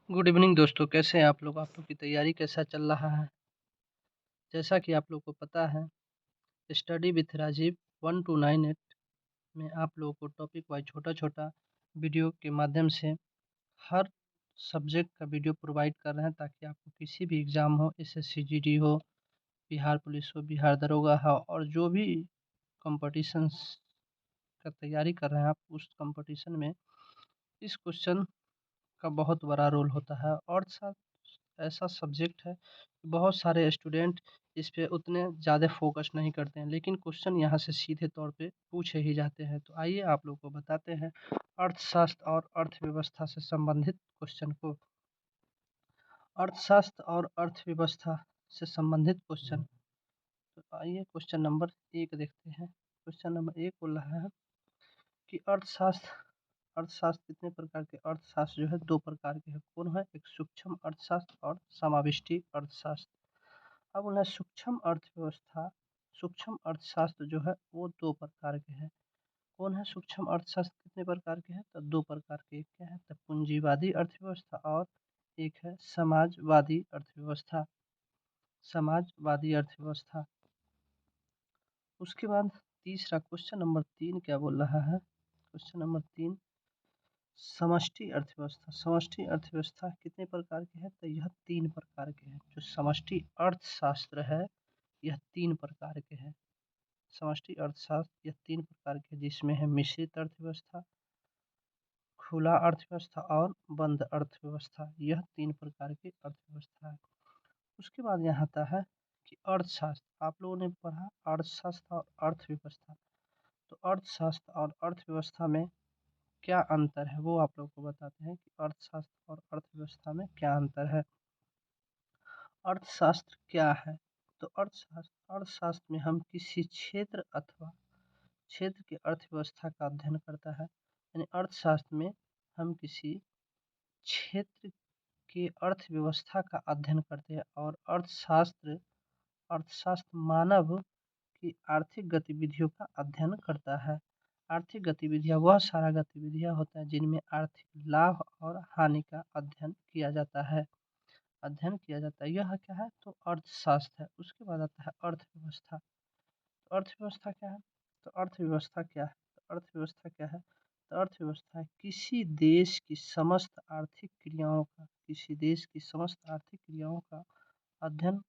Good evening दोस्तों, कैसे हैं आप लोग की तैयारी कैसा चल रहा है। जैसा कि आप लोग को पता है, स्टडी विथ राजीव 1298 में आप लोगों को टॉपिक वाइज छोटा छोटा वीडियो के माध्यम से हर सब्जेक्ट का वीडियो प्रोवाइड कर रहे हैं, ताकि आपको किसी भी एग्ज़ाम हो, एसएससी जीडी हो, बिहार पुलिस हो, बिहार दरोगा हो, और जो भी कंपटीशंस का तैयारी कर रहे हैं आप, उस कंपटीशन में इस क्वेश्चन का बहुत बड़ा रोल होता है। और साथ ऐसा सब्जेक्ट है, बहुत सारे स्टूडेंट इस पे उतने ज़्यादा फोकस नहीं करते हैं, लेकिन क्वेश्चन यहाँ से सीधे तौर पे पूछे ही जाते हैं। तो आइए आप लोग को बताते हैं अर्थशास्त्र और अर्थव्यवस्था से संबंधित क्वेश्चन को। अर्थशास्त्र और अर्थव्यवस्था से संबंधित क्वेश्चन। तो आइए क्वेश्चन नंबर 1 देखते हैं। क्वेश्चन नंबर 1 बोल रहा है कि अर्थशास्त्र कितने प्रकार के अर्थशास्त्र जो है 2 प्रकार के हैं। कौन है? एक सूक्ष्म अर्थशास्त्र और समाविष्टि अर्थशास्त्र। अब बोला सूक्ष्म अर्थशास्त्र जो है वो 2 प्रकार के हैं। कौन है? सूक्ष्म अर्थशास्त्र कितने प्रकार के हैं? तो 2 प्रकार के। एक क्या है? तो पूंजीवादी अर्थव्यवस्था, और एक है समाजवादी अर्थव्यवस्था। समाजवादी अर्थव्यवस्था। उसके बाद तीसरा क्वेश्चन नंबर 3 क्या बोल रहा है? क्वेश्चन नंबर 3, समष्टि अर्थव्यवस्था। समष्टि अर्थव्यवस्था कितने प्रकार के हैं? तो यह 3 प्रकार के हैं। जो समष्टि अर्थशास्त्र है, यह 3 प्रकार के हैं। समष्टि अर्थशास्त्र यह 3 प्रकार के, जिसमें है मिश्रित अर्थव्यवस्था, खुला अर्थव्यवस्था और बंद अर्थव्यवस्था। यह 3 प्रकार की अर्थव्यवस्था है। उसके बाद यहाँ आता है कि अर्थशास्त्र। आप लोगों ने पढ़ा अर्थशास्त्र और अर्थव्यवस्था। तो अर्थशास्त्र और अर्थव्यवस्था में क्या अंतर है, वो आप लोग को बताते हैं कि अर्थशास्त्र और अर्थव्यवस्था में क्या अंतर है। अर्थशास्त्र क्या है? तो अर्थशास्त्र में हम किसी क्षेत्र अथवा क्षेत्र की अर्थव्यवस्था का अध्ययन करता है। यानी अर्थशास्त्र में हम किसी क्षेत्र की अर्थव्यवस्था का अध्ययन करते हैं। और अर्थशास्त्र मानव की आर्थिक गतिविधियों का अध्ययन करता है। आर्थिक गतिविधियाँ वह सारा गतिविधियाँ होता है जिनमें आर्थिक लाभ और हानि का अध्ययन किया जाता है। यह क्या है? तो अर्थशास्त्र है। उसके बाद आता है अर्थव्यवस्था। तो अर्थव्यवस्था क्या है? तो अर्थव्यवस्था क्या है? तो अर्थव्यवस्था क्या है? तो अर्थव्यवस्था किसी देश की समस्त आर्थिक क्रियाओं का अध्ययन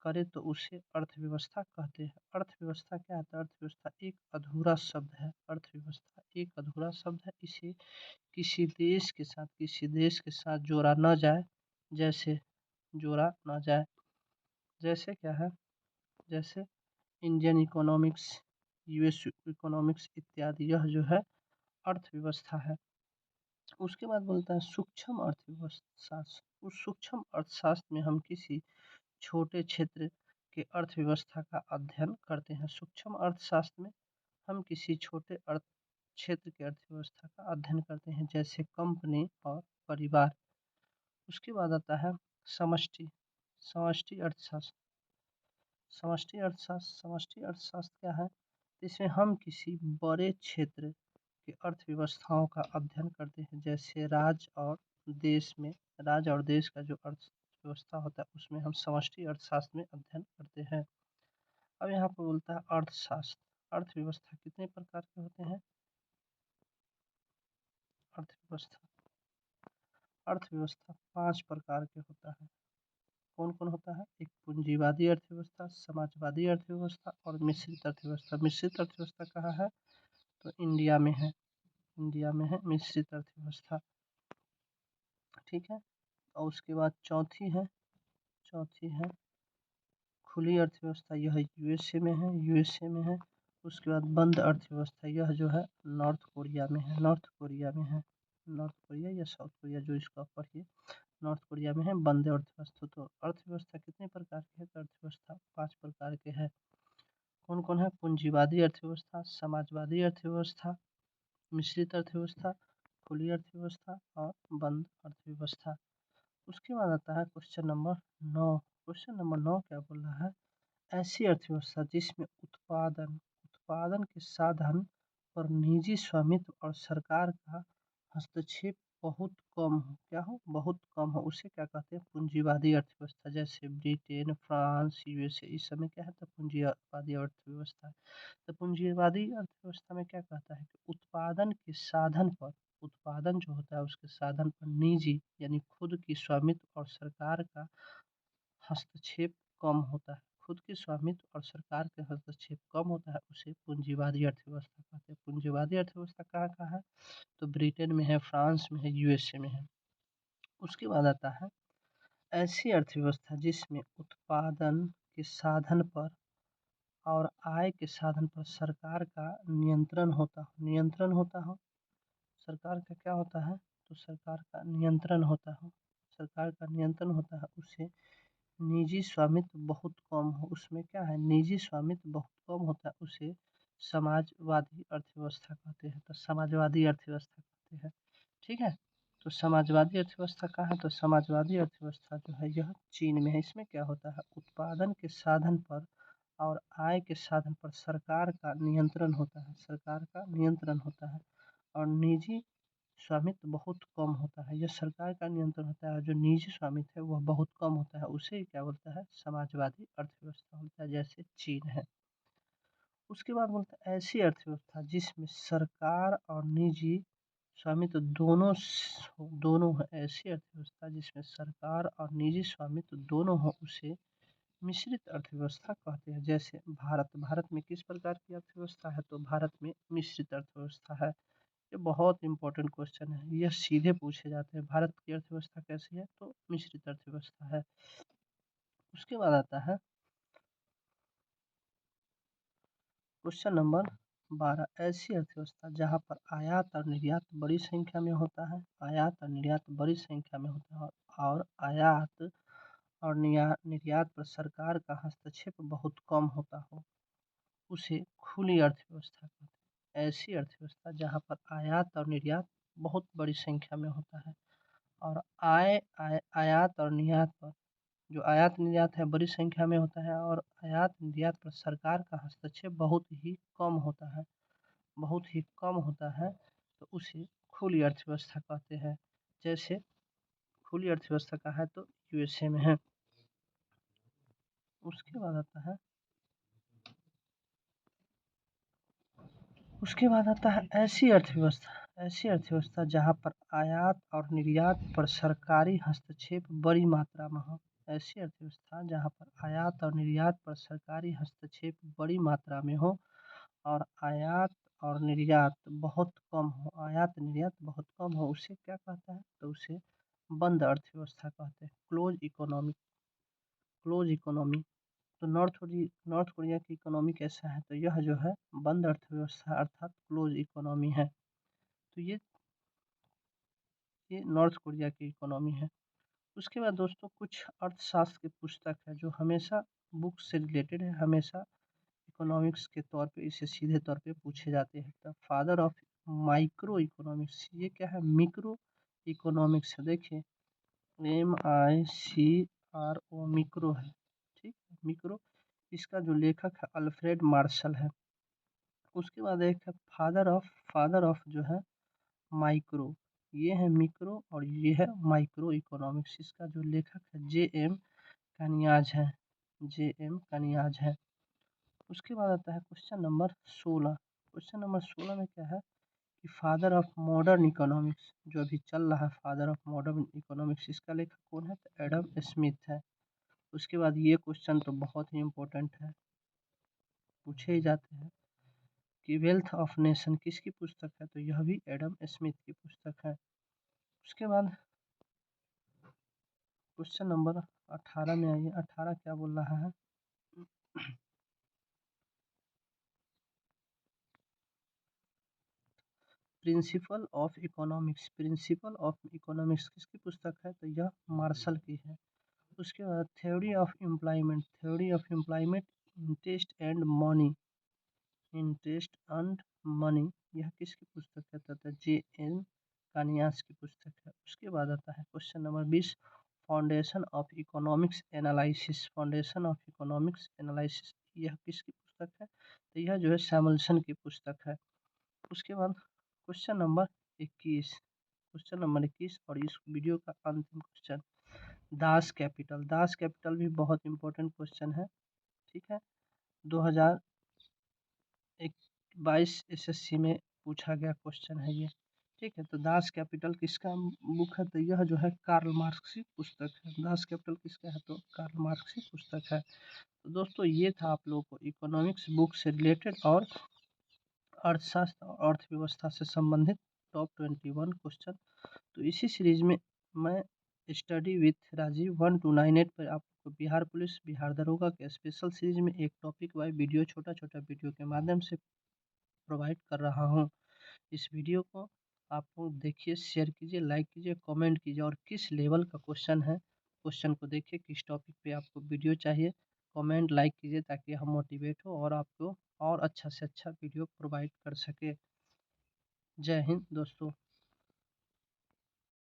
करे तो उसे अर्थव्यवस्था कहते हैं। अर्थव्यवस्था क्या है? तो अर्थव्यवस्था एक अधूरा शब्द है। अर्थव्यवस्था एक अधूरा शब्द है। इसे किसी देश के साथ जोड़ा न जाए। जैसे जोड़ा ना जाए जैसे क्या है? जैसे इंडियन इकोनॉमिक्स, यूएस इकोनॉमिक्स इत्यादि। यह जो है अर्थव्यवस्था है। उसके बाद बोलता है सूक्ष्म अर्थव्यवस्था। उस सूक्ष्म अर्थशास्त्र में हम किसी छोटे क्षेत्र के अर्थव्यवस्था का अध्ययन करते हैं। सूक्ष्म अर्थशास्त्र में हम किसी छोटे अर्थ क्षेत्र की अर्थव्यवस्था का अध्ययन करते हैं, जैसे कंपनी और परिवार। उसके बाद आता है समष्टि समष्टि अर्थशास्त्र। समष्टि अर्थशास्त्र क्या है? इसमें हम किसी बड़े क्षेत्र की अर्थव्यवस्थाओं का अध्ययन करते हैं, जैसे राज्य और देश का जो अर्थव्यवस्था होता है, उसमें हम समष्टि अर्थशास्त्र में अध्ययन करते हैं। अब यहाँ पर बोलता है अर्थशास्त्र। अर्थव्यवस्था कितने प्रकार के होते हैं? अर्थव्यवस्था 5 प्रकार के होता है। कौन कौन होता है? एक पूंजीवादी अर्थव्यवस्था, समाजवादी अर्थव्यवस्था और मिश्रित अर्थव्यवस्था। मिश्रित अर्थव्यवस्था कहाँ है? तो इंडिया में है। मिश्रित अर्थव्यवस्था। ठीक है। और उसके बाद चौथी है खुली अर्थव्यवस्था। यह यूएसए में है। उसके बाद बंद अर्थव्यवस्था, यह जो है नॉर्थ कोरिया या साउथ कोरिया, जो इसका पढ़िए, नॉर्थ कोरिया में है बंद अर्थव्यवस्था। तो अर्थव्यवस्था कितने प्रकार की है? तो अर्थव्यवस्था 5 प्रकार के हैं। कौन कौन है? पूंजीवादी अर्थव्यवस्था, समाजवादी अर्थव्यवस्था, मिश्रित अर्थव्यवस्था, खुली अर्थव्यवस्था और बंद अर्थव्यवस्था। उसके बाद आता है क्वेश्चन नंबर 9। क्वेश्चन नंबर 9 क्या बोल रहा है? ऐसी अर्थव्यवस्था जिसमें उत्पादन के साधन पर निजी स्वामित्व और सरकार का हस्तक्षेप बहुत कम हो, क्या हो, बहुत कम हो, उसे क्या कहते हैं, पूंजीवादी अर्थव्यवस्था। जैसे ब्रिटेन, फ्रांस, यूएसए, इस समय क्या है, तो पूंजीवादी अर्थव्यवस्था है। तो पूंजीवादी अर्थव्यवस्था में क्या कहता है कि उत्पादन के साधन पर, उत्पादन जो होता है उसके साधन पर निजी यानी खुद की स्वामित्व और सरकार का हस्तक्षेप कम होता है। खुद के स्वामित्व और सरकार के हस्तक्षेप कम होता है, उसे पूंजीवादी अर्थव्यवस्था कहते हैं। पूंजीवादी अर्थव्यवस्था कहाँ कहाँ है, तो ब्रिटेन में है, फ्रांस में है, यूएसए में है। उसके बाद आता है ऐसी अर्थव्यवस्था जिसमें उत्पादन के साधन पर और आय के साधन पर सरकार का नियंत्रण होता हो। सरकार का क्या होता है, तो सरकार का नियंत्रण होता हो, सरकार का नियंत्रण होता है, उसे निजी स्वामित्व बहुत कम हो, उसमें क्या है, निजी स्वामित्व बहुत कम होता है, उसे समाजवादी अर्थव्यवस्था कहते हैं। तो समाजवादी अर्थव्यवस्था कहते हैं, ठीक है। तो समाजवादी अर्थव्यवस्था कहाँ है, तो समाजवादी अर्थव्यवस्था जो है यह चीन में है। इसमें क्या होता है, उत्पादन के साधन पर और आय के साधन पर सरकार का नियंत्रण होता है, सरकार का नियंत्रण होता है, और निजी स्वामित्व बहुत कम होता है। यह सरकार का नियंत्रण होता है, जो निजी स्वामित्व है वह बहुत कम होता है, उसे क्या बोलता है, समाजवादी अर्थव्यवस्था बोलता है, जैसे चीन है। उसके बाद बोलता है ऐसी अर्थव्यवस्था जिसमें सरकार और निजी स्वामित्व दोनों है। ऐसी अर्थव्यवस्था जिसमें सरकार और निजी स्वामित्व दोनों हो, उसे मिश्रित अर्थव्यवस्था कहते हैं। जैसे भारत में किस प्रकार की अर्थव्यवस्था है, तो भारत में मिश्रित अर्थव्यवस्था है। ये बहुत इंपॉर्टेंट क्वेश्चन है, यह सीधे पूछे जाते हैं। भारत की अर्थव्यवस्था कैसी है, तो मिश्रित अर्थव्यवस्था है। उसके बाद आता है क्वेश्चन नंबर 12, ऐसी अर्थव्यवस्था जहाँ पर आयात और निर्यात बड़ी संख्या में होता है, आयात और निर्यात बड़ी संख्या में होता है, और आयात और निर्यात पर सरकार का हस्तक्षेप बहुत कम होता हो, उसे खुली अर्थव्यवस्था कहते हैं। ऐसी अर्थव्यवस्था जहाँ पर आयात और निर्यात बहुत बड़ी संख्या में होता है, और आयात और निर्यात पर, जो आयात निर्यात है बड़ी संख्या में होता है, और आयात निर्यात पर सरकार का हस्तक्षेप बहुत ही कम होता है, बहुत ही कम होता है, तो उसे खुली अर्थव्यवस्था कहते हैं। जैसे खुली अर्थव्यवस्था का है, तो यूएसए में है। उसके बाद आता है ऐसी अर्थव्यवस्था जहाँ पर आयात और निर्यात पर सरकारी हस्तक्षेप बड़ी मात्रा में हो। ऐसी अर्थव्यवस्था जहाँ पर आयात और निर्यात पर सरकारी हस्तक्षेप बड़ी मात्रा में हो, और आयात और निर्यात बहुत कम हो, आयात निर्यात बहुत कम हो, उसे क्या कहता है, तो उसे बंद अर्थव्यवस्था कहते हैं, क्लोज इकोनॉमी। तो नॉर्थ कोरिया की इकोनॉमी कैसा है, तो यह जो है बंद अर्थव्यवस्था अर्थात क्लोज इकोनॉमी है। तो ये नॉर्थ कोरिया की इकोनॉमी है। उसके बाद दोस्तों कुछ अर्थशास्त्र की पुस्तक है जो हमेशा बुक से रिलेटेड है, हमेशा इकोनॉमिक्स के तौर पे इसे सीधे तौर पे पूछे जाते हैं। The father of micro economics, ये क्या है, मिक्रो इकोनॉमिक्स है। देखिए MICRO मिक्रो है, ठीक है, मिक्रो। इसका जो लेखक है अल्फ्रेड मार्शल है। उसके बाद एक है फादर ऑफ जो है माइक्रो, ये है मिक्रो और ये है माइक्रो इकोनॉमिक्स। इसका जो लेखक है जे एम कानियाज है। उसके बाद आता है क्वेश्चन नंबर 16। क्वेश्चन नंबर 16 में क्या है कि फादर ऑफ मॉडर्न इकोनॉमिक्स, जो अभी चल रहा है फादर ऑफ मॉडर्न इकोनॉमिक्स, इसका लेखक कौन है, तो एडम स्मिथ है। उसके बाद ये क्वेश्चन तो बहुत ही इम्पोर्टेंट है, पूछे ही जाते हैं कि वेल्थ ऑफ नेशन किसकी पुस्तक है, तो यह भी एडम स्मिथ की पुस्तक है। उसके बाद क्वेश्चन नंबर 18 में आइए, 18 क्या बोल रहा है, प्रिंसिपल ऑफ इकोनॉमिक्स किसकी पुस्तक है, तो यह मार्शल की है। उसके बाद theory of employment interest and money, यह किसकी पुस्तक है, तो जे एन कानियास की पुस्तक है। उसके बाद आता है question number 20, foundation of economics analysis, यह किसकी पुस्तक है, तो यह जो है सैमुअल्सन की पुस्तक है। उसके बाद क्वेश्चन नंबर 21, क्वेश्चन नंबर 21 और इस वीडियो का अंतिम question, Das Kapital. Das Kapital भी बहुत इंपॉर्टेंट क्वेश्चन है, ठीक है। 2022 एसएससी में पूछा गया क्वेश्चन है ये, ठीक है। तो दास कैपिटल किसका बुक है? तो यह जो है कार्ल मार्क्स की पुस्तक है। दास कैपिटल किसका है? तो कार्ल मार्क्स की पुस्तक है। तो दोस्तों ये था आप लोगों को इकोनॉमिक्स बुक से रिलेटेड और अर्थशास्त्र और अर्थव्यवस्था से संबंधित टॉप 21 क्वेश्चन। तो इसी सीरीज में मैं स्टडी विथ राजीव 1298 पर आपको बिहार पुलिस, बिहार दरोगा के स्पेशल सीरीज में एक टॉपिक वाइज वीडियो, छोटा छोटा वीडियो के माध्यम से प्रोवाइड कर रहा हूँ। इस वीडियो को आप लोग देखिए, शेयर कीजिए, लाइक कीजिए, कमेंट कीजिए और किस लेवल का क्वेश्चन है, क्वेश्चन को देखिए, किस टॉपिक पे आपको वीडियो चाहिए, कमेंट लाइक कीजिए ताकि हम मोटिवेट हो और आपको और अच्छा से अच्छा वीडियो प्रोवाइड कर सके। जय हिंद दोस्तों।